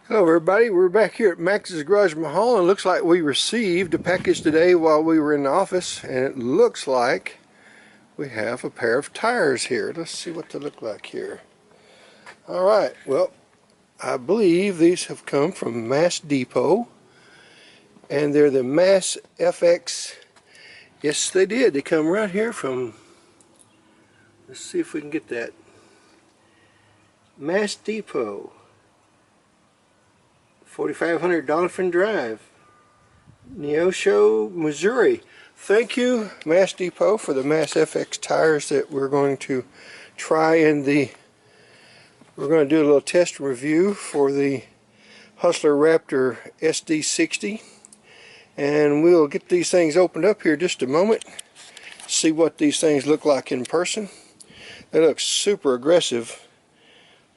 Hello everybody, we're back here at Max's Garage Mahal, and it looks like we received a package today while we were in the office, and it looks like we have a pair of tires here. Let's see what they look like here. Alright, well, I believe these have come from Mass Depot, and they're the MASSFX. Yes, they did. They come right here from, let's see if we can get that, Mass Depot. 4500 Dolphin Drive, Neosho, Missouri. Thank you, Mass Depot, for the MASSFX tires that we're going to try in the, we're going to do a little test review for the Hustler Raptor SD60, and we'll get these things opened up here just a moment, see what these things look like in person. They look super aggressive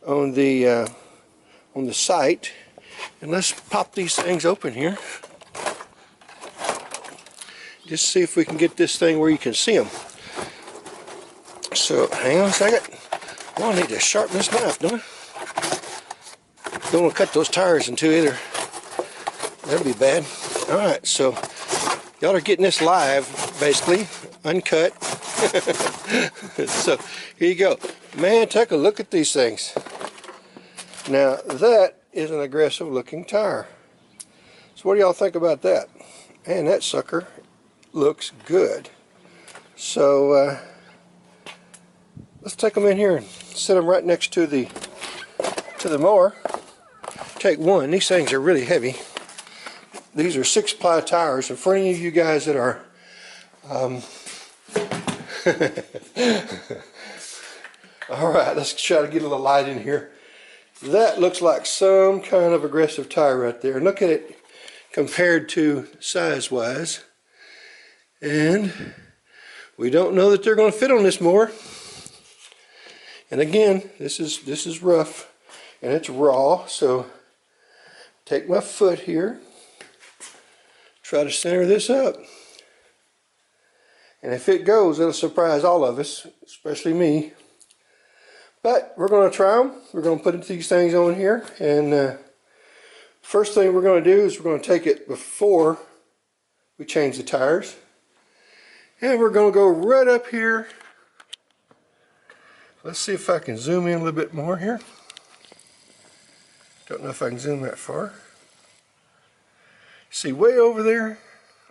on the site. And let's pop these things open here. Just see if we can get this thing where you can see them. So, hang on a second. Well, I need to sharpen this knife, don't I? Don't want to cut those tires in two either. That'd be bad. Alright, so y'all are getting this live, basically, uncut. So, here you go. Man, take a look at these things. Now, that is an aggressive looking tire. So what do y'all think about that? Man, that sucker looks good. So let's take them in here and set them right next to the mower. Take one. These things are really heavy. These are 6-ply tires, and for any of you guys that are alright, let's try to get a little light in here. That looks like some kind of aggressive tire right there. And look at it compared to size-wise. And we don't know that they're going to fit on this mower. And again, this is rough and it's raw. So take my foot here, try to center this up. And if it goes, it'll surprise all of us, especially me. But we're going to try them. We're going to put these things on here, and first thing we're going to do is we're going to take it before we change the tires, and we're going to go right up here. Let's see if I can zoom in a little bit more here. Don't know if I can zoom that far. See, way over there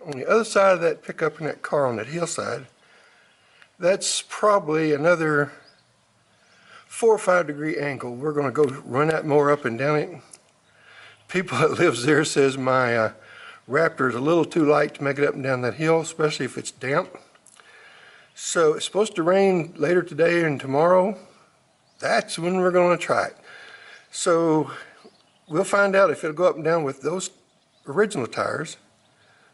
on the other side of that pickup in that car on that hillside, that's probably another 4 or 5 degree angle. We're going to go run that mower up and down it. People that lives there says my Raptor is a little too light to make it up and down that hill, especially if it's damp. So it's supposed to rain later today and tomorrow. That's when we're going to try it. So we'll find out if it'll go up and down with those original tires.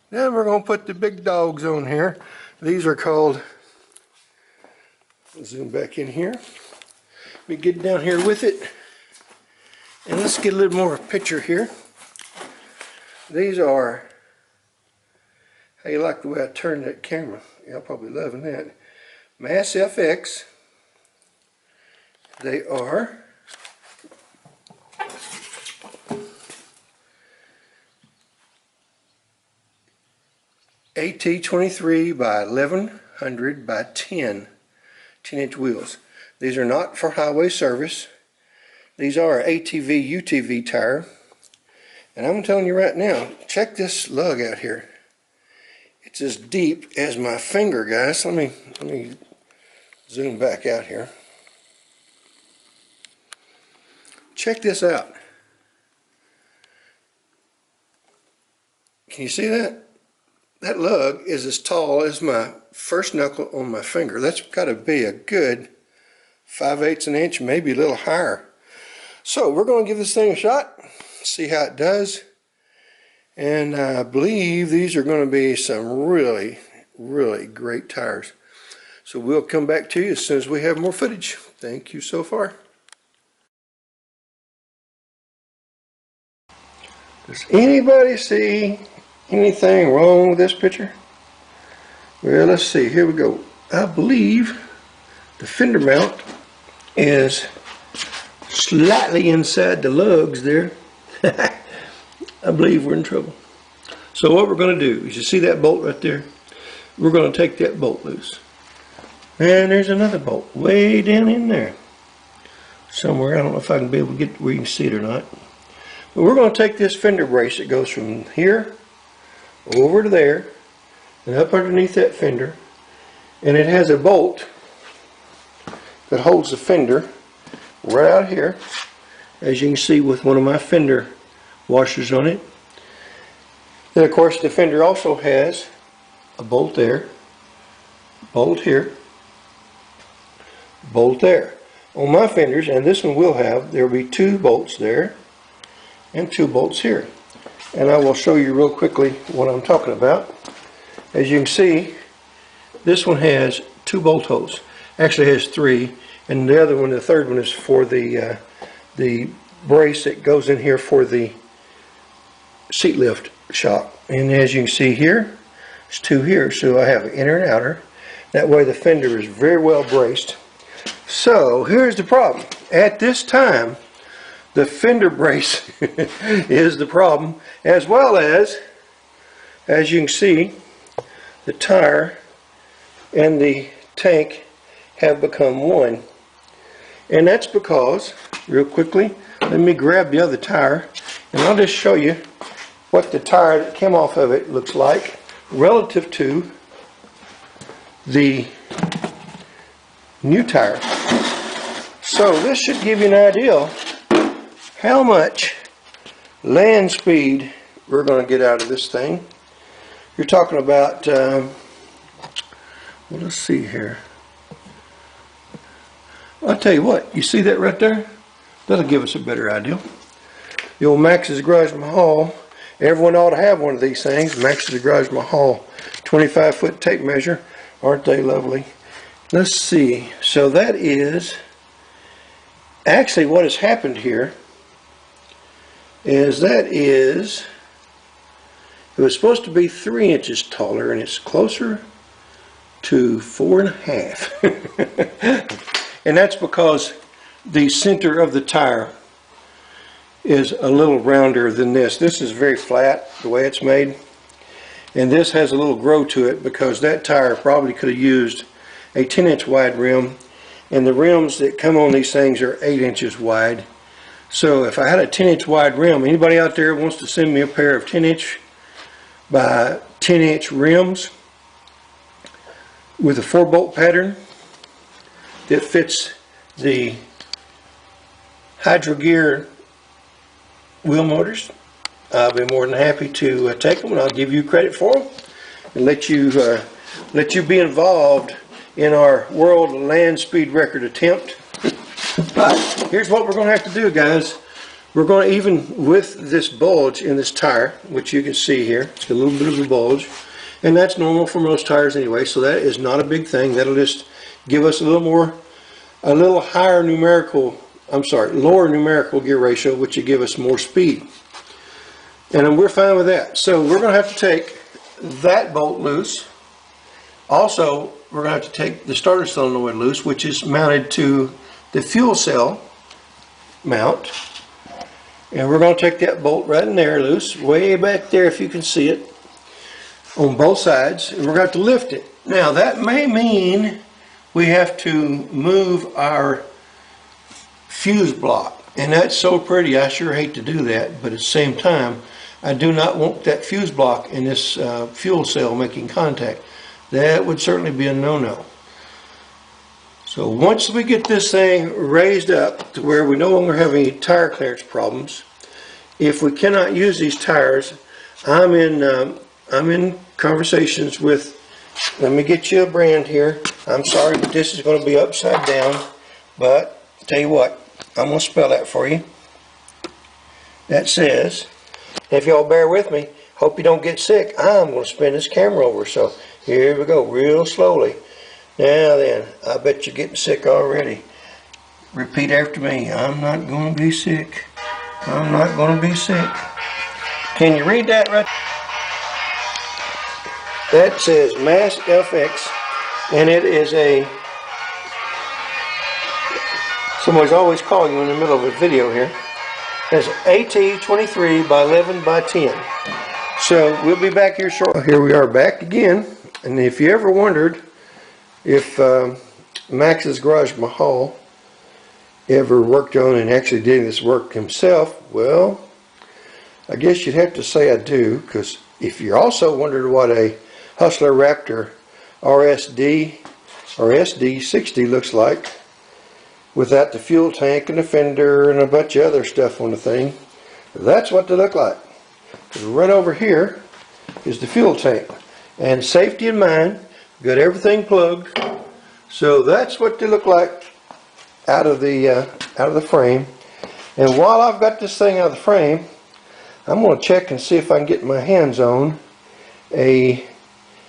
Then we're going to put the big dogs on here. These are called, zoom back in here. We get down here with it, and let's get a little more picture here. These are, how you like the way I turned that camera? Y'all probably loving that. MASSFX. They are AT23 by 1100 by 10 10-inch wheels. These are not for highway service. These are ATV UTV tire. And I'm telling you right now, check this lug out here. It's as deep as my finger, guys. Let me zoom back out here. Check this out. Can you see that? That lug is as tall as my first knuckle on my finger. That's got to be a good 5/8 an inch, maybe a little higher. So we're going to give this thing a shot, see how it does, and I believe these are going to be some really, really great tires. So we'll come back to you as soon as we have more footage. Thank you so far. Does anybody see anything wrong with this picture? Well, let's see. Here we go. I believe the fender mount is slightly inside the lugs there. I believe we're in trouble. So what we're going to do is, you see that bolt right there? We're going to take that bolt loose. And there's another bolt way down in there somewhere. I don't know if I can be able to get where you can see it or not. But we're going to take this fender brace that goes from here over to there and up underneath that fender, and it has a bolt that holds the fender right out here, as you can see with one of my fender washers on it. Then of course the fender also has a bolt there, bolt here, bolt there. On my fenders, and this one will have, there will be 2 bolts there and 2 bolts here. And I will show you real quickly what I'm talking about. As you can see, this one has 2 bolt holes. Actually it has 3, and the other one, the third one, is for the brace that goes in here for the seat lift shock. And as you can see here, it's 2 here, so I have an inner and outer. That way the fender is very well braced. So here's the problem. At this time, the fender brace is the problem, as well as you can see, the tire and the tank have become one. And that's because, real quickly, let me grab the other tire and I'll just show you what the tire that came off of it looks like relative to the new tire. So this should give you an idea how much land speed we're going to get out of this thing. You're talking about, well, let's see here. I'll tell you what, you see that right there? That'll give us a better idea. The old Max's Garage Mahal, everyone ought to have one of these things. Max's Garage Mahal 25-foot tape measure. Aren't they lovely? Let's see. So that is, actually what has happened here is it was supposed to be 3 inches taller, and it's closer to 4.5. And that's because the center of the tire is a little rounder than this. This is very flat the way it's made, and this has a little grow to it because that tire probably could have used a 10-inch wide rim, and the rims that come on these things are 8 inches wide. So if I had a 10-inch wide rim, anybody out there wants to send me a pair of 10-inch by 10-inch rims with a 4-bolt pattern that fits the Hydro Gear wheel motors, I'll be more than happy to take them, and I'll give you credit for them and let you be involved in our world land speed record attempt. But here's what we're going to have to do, guys. We're going to, even with this bulge in this tire, which you can see here, it's a little bit of a bulge, and that's normal for most tires anyway, so that is not a big thing. That'll just give us a little lower numerical gear ratio, which will give us more speed. And we're fine with that. So we're going to have to take that bolt loose. Also, we're going to have to take the starter solenoid loose, which is mounted to the fuel cell mount. And we're going to take that bolt right in there loose, way back there if you can see it, on both sides. And we're going to have to lift it. Now that may mean we have to move our fuse block, and that's so pretty. I sure hate to do that, but at the same time I do not want that fuse block in this fuel cell making contact. That would certainly be a no-no. So once we get this thing raised up to where we no longer have any tire clearance problems, if we cannot use these tires, I'm in conversations with, let me get you a brand here. I'm sorry, but this is going to be upside down, but tell you what, I'm going to spell that for you. That says, if y'all bear with me, hope you don't get sick, I'm going to spin this camera over. So here we go, real slowly. Now then, I bet you're getting sick already. Repeat after me. I'm not going to be sick. I'm not going to be sick. Can you read that right? That says MASSFX, and it is a, somebody's always calling you in the middle of a video here. It's AT231110. So we'll be back here shortly. Here we are back again. And if you ever wondered if Max's Garage Mahal ever worked on and actually did this work himself, well, I guess you'd have to say I do, because if you also wondered what a Hustler Raptor RSD or SD60 looks like without the fuel tank and the fender and a bunch of other stuff on the thing, that's what they look like. Right over here is the fuel tank, and safety in mind, got everything plugged. So that's what they look like out of the frame. And while I've got this thing out of the frame, I'm going to check and see if I can get my hands on a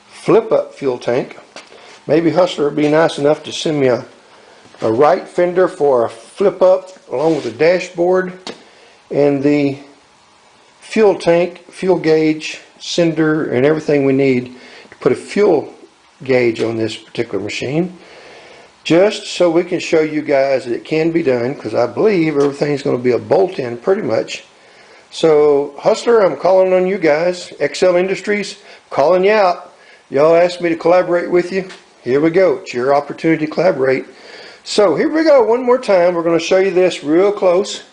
flip-up fuel tank. Maybe Hustler would be nice enough to send me a right fender for a flip-up along with the dashboard and the fuel tank, fuel gauge, cinder, and everything we need to put a fuel gauge on this particular machine, just so we can show you guys that it can be done, because I believe everything's going to be a bolt-in pretty much. So Hustler, I'm calling on you guys. XL Industries, calling you out. Y'all asked me to collaborate with you. Here we go. It's your opportunity to collaborate. So here we go one more time. We're going to show you this real close.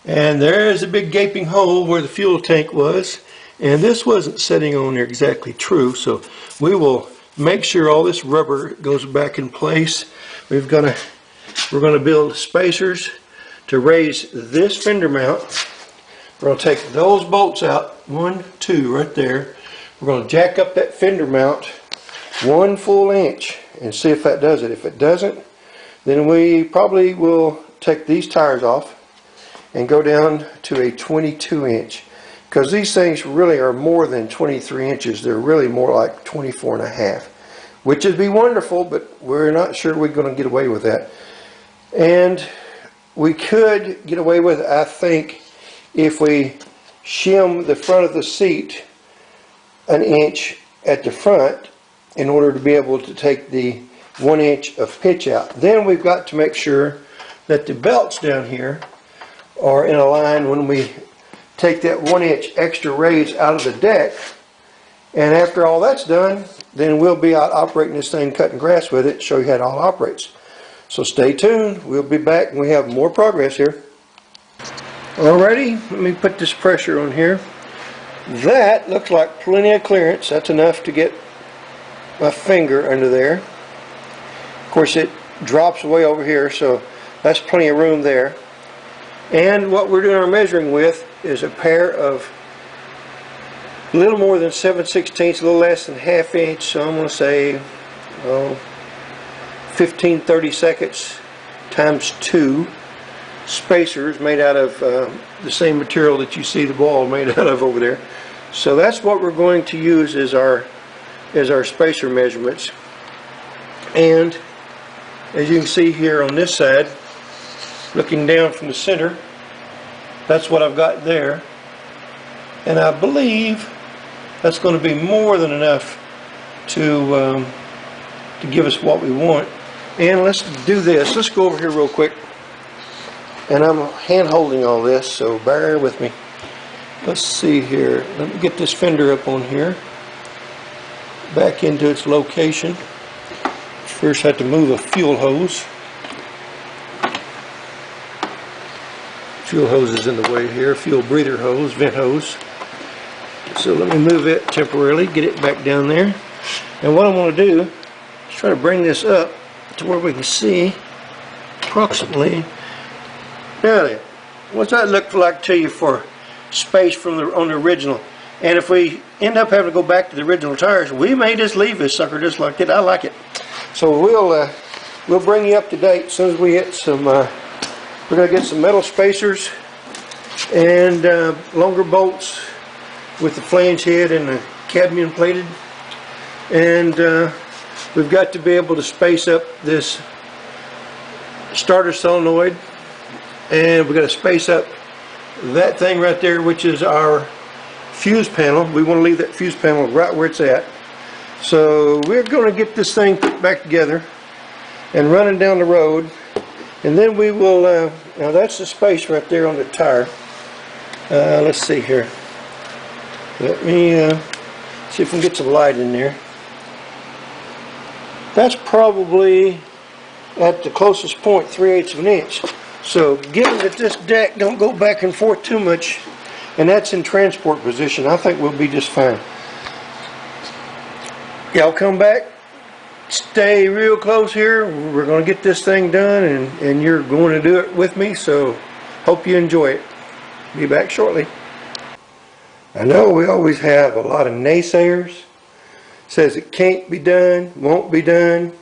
And there's a big gaping hole where the fuel tank was. And this wasn't setting on there exactly true. So we will make sure all this rubber goes back in place. We're going to build spacers to raise this fender mount. We're going to take those bolts out, 1, 2 right there. We're going to jack up that fender mount 1 full inch and see if that does it. If it doesn't, then we probably will take these tires off and go down to a 22 inch, because these things really are more than 23 inches. They're really more like 24 and a half, which would be wonderful, but we're not sure we're going to get away with that. And we could get away with it, I think, if we shim the front of the seat 1 inch at the front in order to be able to take the 1 inch of pitch out. Then we've got to make sure that the belts down here are in a line when we take that 1 inch extra raise out of the deck. And after all that's done, then we'll be out operating this thing, cutting grass with it, show you how it all operates. So stay tuned. We'll be back and we have more progress here. Alrighty, let me put this pressure on here. That looks like plenty of clearance. That's enough to get my finger under there. Of course, it drops way over here, so that's plenty of room there. And what we're doing our measuring with is a pair of a little more than 7/16, a little less than ½ inch, so I'm going to say 15/32 times 2 spacers made out of the same material that you see the ball made out of over there. So that's what we're going to use as our spacer measurements. And as you can see here on this side, looking down from the center, that's what I've got there. And I believe that's going to be more than enough to give us what we want. And let's do this. Let's go over here real quick. And I'm hand holding all this, so bear with me. Let's see here. Let me get this fender up on here, back into its location. First I have to move a fuel hose. Fuel hose is in the way here. Fuel breather hose, vent hose. So let me move it temporarily, get it back down there. And what I'm going to do is try to bring this up to where we can see approximately. Now then, what's that look like to you for space from on the original? And if we end up having to go back to the original tires, we may just leave this sucker just like that. I like it. So we'll bring you up to date as soon as we hit some. We're going to get some metal spacers and longer bolts with the flange head and the cadmium plated. And we've got to be able to space up this starter solenoid. And we've got to space up that thing right there, which is our fuse panel. We want to leave that fuse panel right where it's at. So we're going to get this thing put back together and running down the road, and then we will Now that's the space right there on the tire. Let's see here. Let me see if we can get some light in there. That's probably at the closest point 3/8 of an inch. So given that this deck don't go back and forth too much, and that's in transport position, I think we'll be just fine. Y'all come back, stay real close here. We're going to get this thing done, and you're going to do it with me, so hope you enjoy it. Be back shortly. I know we always have a lot of naysayers. Says it can't be done, won't be done,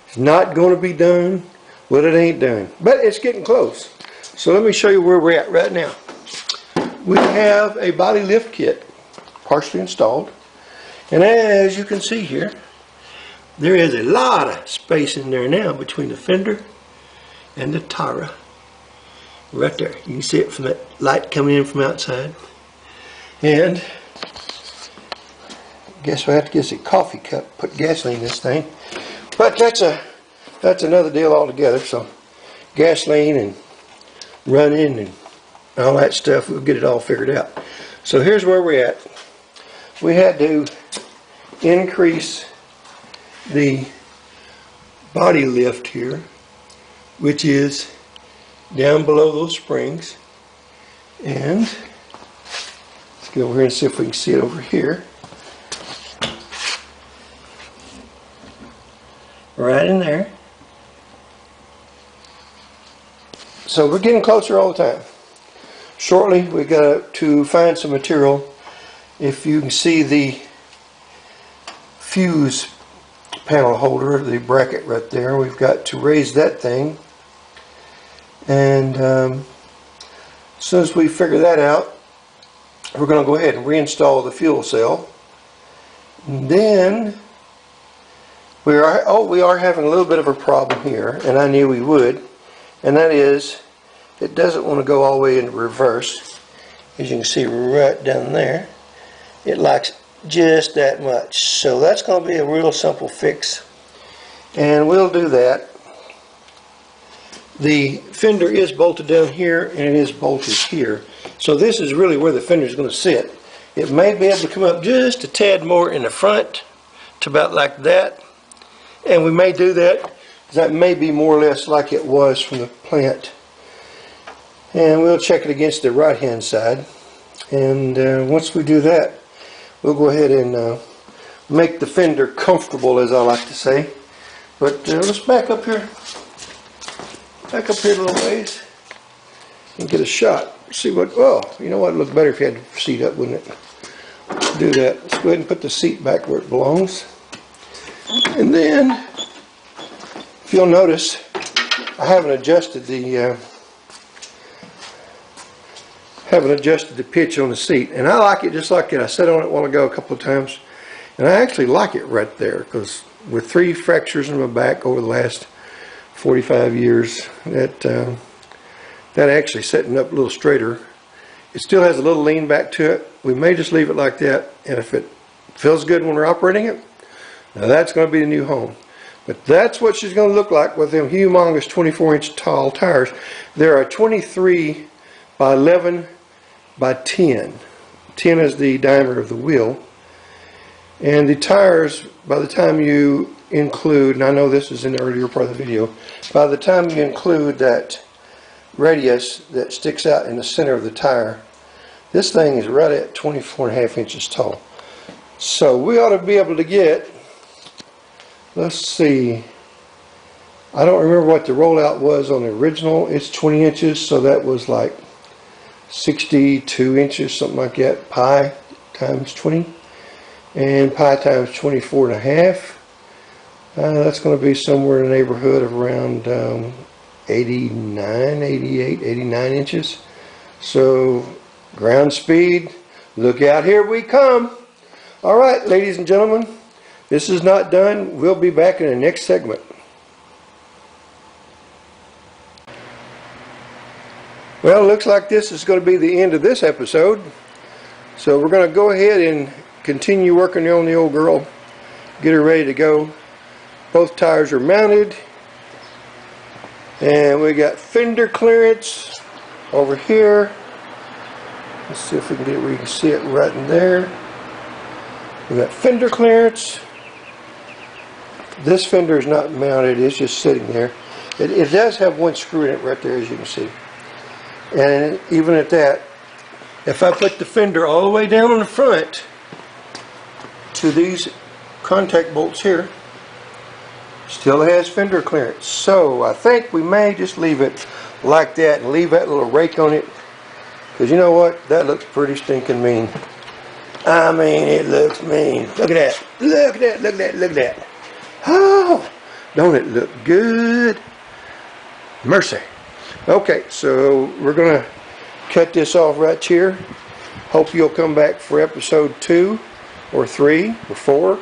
it's not going to be done. Well, it ain't done, but it's getting close. So let me show you where we're at right now. We have a body lift kit partially installed, and as you can see here, there is a lot of space in there now between the fender and the tire. Right there, you can see it from that light coming in from outside. And I guess we'll have to get a coffee cup, put gasoline in this thing. But that's another deal altogether. So gasoline and running and all that stuff, we'll get it all figured out. So here's where we're at. We had to increase the body lift here, which is down below those springs. And let's get over here and see if we can see it over here. Right in there. So we're getting closer all the time. Shortly we got to find some material. If you can see the fuse panel holder, the bracket right there, we've got to raise that thing. And as soon as we figure that out, we're going to go ahead and reinstall the fuel cell. And then we are having a little bit of a problem here, and I knew we would, and that is it doesn't want to go all the way into reverse. As you can see right down there, it likes just that much. So that's going to be a real simple fix, and we'll do that. The fender is bolted down here and it is bolted here, so this is really where the fender is going to sit. It may be able to come up just a tad more in the front to about like that, and we may do that. That may be more or less like it was from the plant, and we'll check it against the right hand side. And once we do that, we'll go ahead and make the fender comfortable, as I like to say. But let's back up here a little ways and get a shot. See what, oh, you know what, it'd look better if you had the seat up, wouldn't it? Do that. Let's go ahead and put the seat back where it belongs. And then, if you'll notice, I haven't adjusted the pitch on the seat, and I like it just like it. I sat on it a while ago a couple of times, and I actually like it right there, because with 3 fractures in my back over the last 45 years, that actually setting up a little straighter. It still has a little lean back to it. We may just leave it like that, and if it feels good when we're operating it, now that's going to be the new home. But that's what she's going to look like with them humongous 24-inch tall tires. There are 23 by 11 by 10. 10 is the diameter of the wheel. And the tires, by the time you include, and I know this is in the earlier part of the video, by the time you include that radius that sticks out in the center of the tire, this thing is right at 24.5 inches tall. So we ought to be able to get, let's see, I don't remember what the rollout was on the original. It's 20 inches, so that was like 62 inches, something like that. Pi times 20, and pi times 24.5. That's going to be somewhere in the neighborhood of around 89, 88, 89 inches. So ground speed, look out, here we come. Alright, ladies and gentlemen, this is not done. We'll be back in the next segment. Well, it looks like this is going to be the end of this episode. So we're going to go ahead and continue working on the old girl, get her ready to go. Both tires are mounted. And we got fender clearance over here. Let's see if we can get it where you can see it right in there. We got fender clearance. This fender is not mounted, it's just sitting there. It does have one screw in it right there, as you can see. And even at that, if I put the fender all the way down on the front to these contact bolts here, still has fender clearance. So I think we may just leave it like that and leave that little rake on it, because you know what, that looks pretty stinking mean. I mean, it looks mean. Look at that, look at that, look at that, look at that. Oh, don't it look good? Mercy. Okay, so we're gonna cut this off right here. Hope you'll come back for episode 2 or 3 or 4,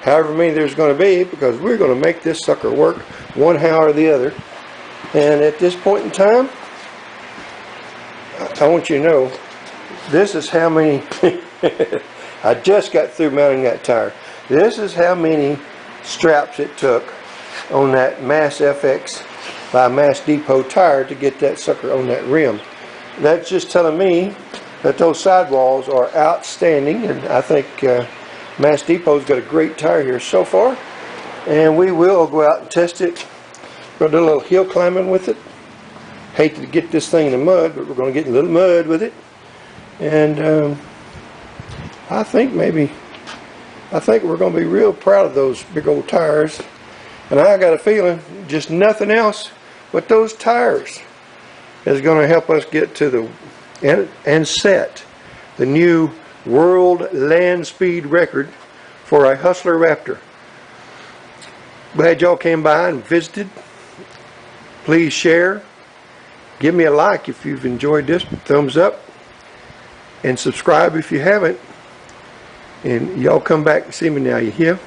however many there's going to be, because we're going to make this sucker work one how or the other. And at this point in time, I want you to know, this is how many I just got through mounting that tire. This is how many straps it took on that MASSFX by Mass Depot tire to get that sucker on that rim. That's just telling me that those sidewalls are outstanding, and I think Mass Depot's got a great tire here so far. And we will go out and test it. We're going to do a little hill climbing with it. Hate to get this thing in the mud, but we're going to get a little mud with it. And I think we're going to be real proud of those big old tires. And I got a feeling just nothing else but those tires is going to help us get to the and set the new world land speed record for a Hustler Raptor. Glad y'all came by and visited. Please share. Give me a like if you've enjoyed this. Thumbs up. And subscribe if you haven't. And y'all come back and see me now, you hear?